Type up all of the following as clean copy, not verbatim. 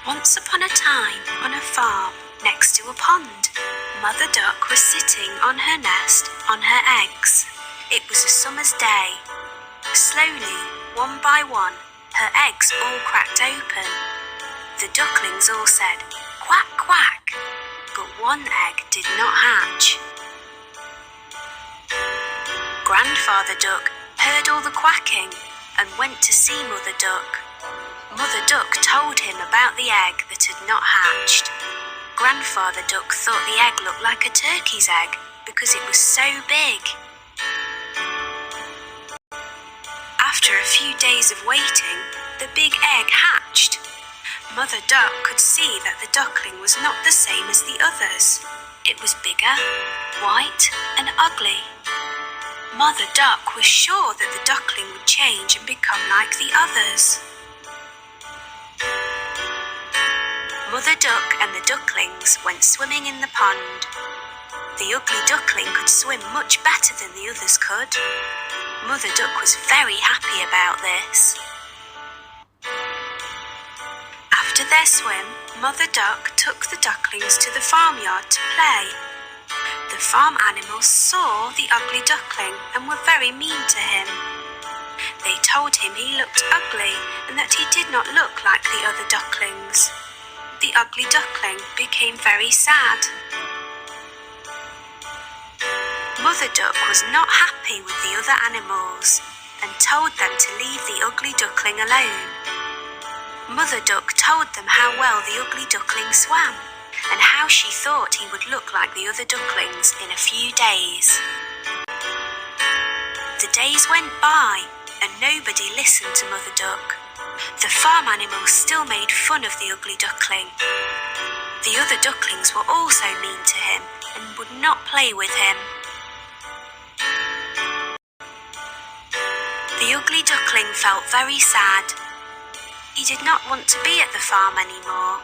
Once upon a time, on a farm next to a pond, Mother Duck was sitting on her nest on her eggs. It was a summer's day. Slowly, one by one, her eggs all cracked open. The ducklings all said, "Quack, quack," but one egg did not hatch. Grandfather Duck heard all the quacking and went to see Mother Duck. Mother Duck told him about the egg that had not hatched. Grandfather Duck thought the egg looked like a turkey's egg because it was so big. After a few days of waiting, the big egg hatched. Mother Duck could see that the duckling was not the same as the others. It was bigger, white, and ugly. Mother Duck was sure that the duckling would change and become like the others. Mother Duck and the ducklings went swimming in the pond. The ugly duckling could swim much better than the others could. Mother Duck was very happy about this. After their swim, Mother Duck took the ducklings to the farmyard to play. The farm animals saw the ugly duckling and were very mean to him. They told him he looked ugly and that he did not look like the other ducklings. The ugly duckling became very sad. Mother Duck was not happy with the other animals and told them to leave the ugly duckling alone. Mother Duck told them how well the ugly duckling swam and how she thought he would look like the other ducklings in a few days. The days went by and nobody listened to Mother Duck. The farm animals still made fun of the ugly duckling. The other ducklings were also mean to him and would not play with him. The ugly duckling felt very sad. He did not want to be at the farm anymore.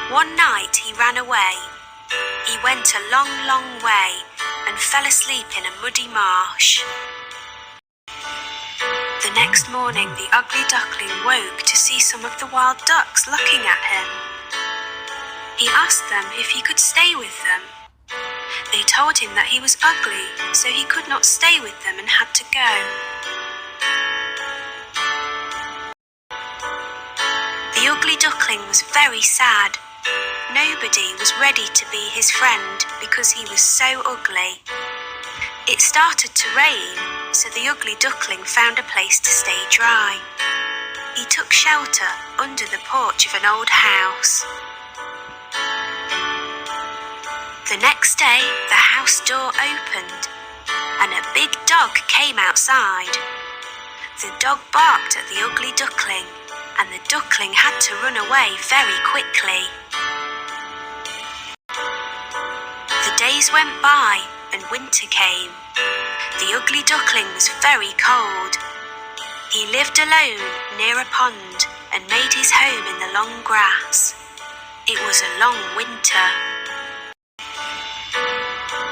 One night he ran away. He went a long, long way and fell asleep in a muddy marsh. The next morning, the ugly duckling woke to see some of the wild ducks looking at him. He asked them if he could stay with them. They told him that he was ugly, so he could not stay with them and had to go. The ugly duckling was very sad. Nobody was ready to be his friend because he was so ugly. It started to rain, so the ugly duckling found a place to stay dry. He took shelter under the porch of an old house. The next day, the house door opened, and a big dog came outside. The dog barked at the ugly duckling, and the duckling had to run away very quickly. The days went by, and winter came. The ugly duckling was very cold. He lived alone near a pond and made his home in the long grass. It was a long winter.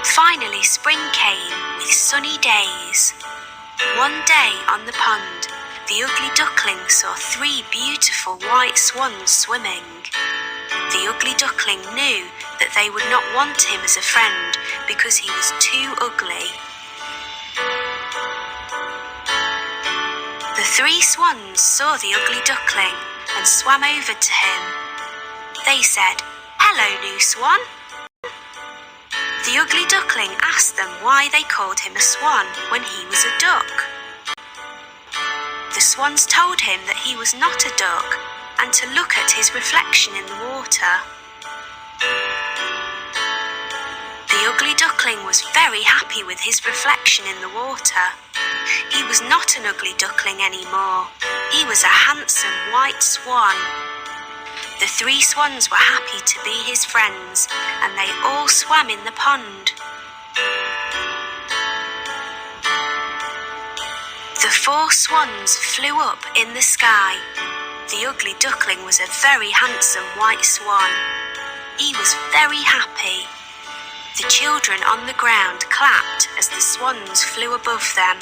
Finally, spring came with sunny days. One day on the pond, the ugly duckling saw 3 beautiful white swans swimming. The ugly duckling knew that they would not want him as a friend because he was too ugly. The 3 swans saw the ugly duckling and swam over to him. They said, "Hello, new swan." The ugly duckling asked them why they called him a swan when he was a duck. The swans told him that he was not a duck and to look at his reflection in the water. The ugly duckling was very happy with his reflection in the water. He was not an ugly duckling anymore. He was a handsome white swan. The 3 swans were happy to be his friends, and they all swam in the pond. The 4 swans flew up in the sky. The ugly duckling was a very handsome white swan. He was very happy. The children on the ground clapped as the swans flew above them.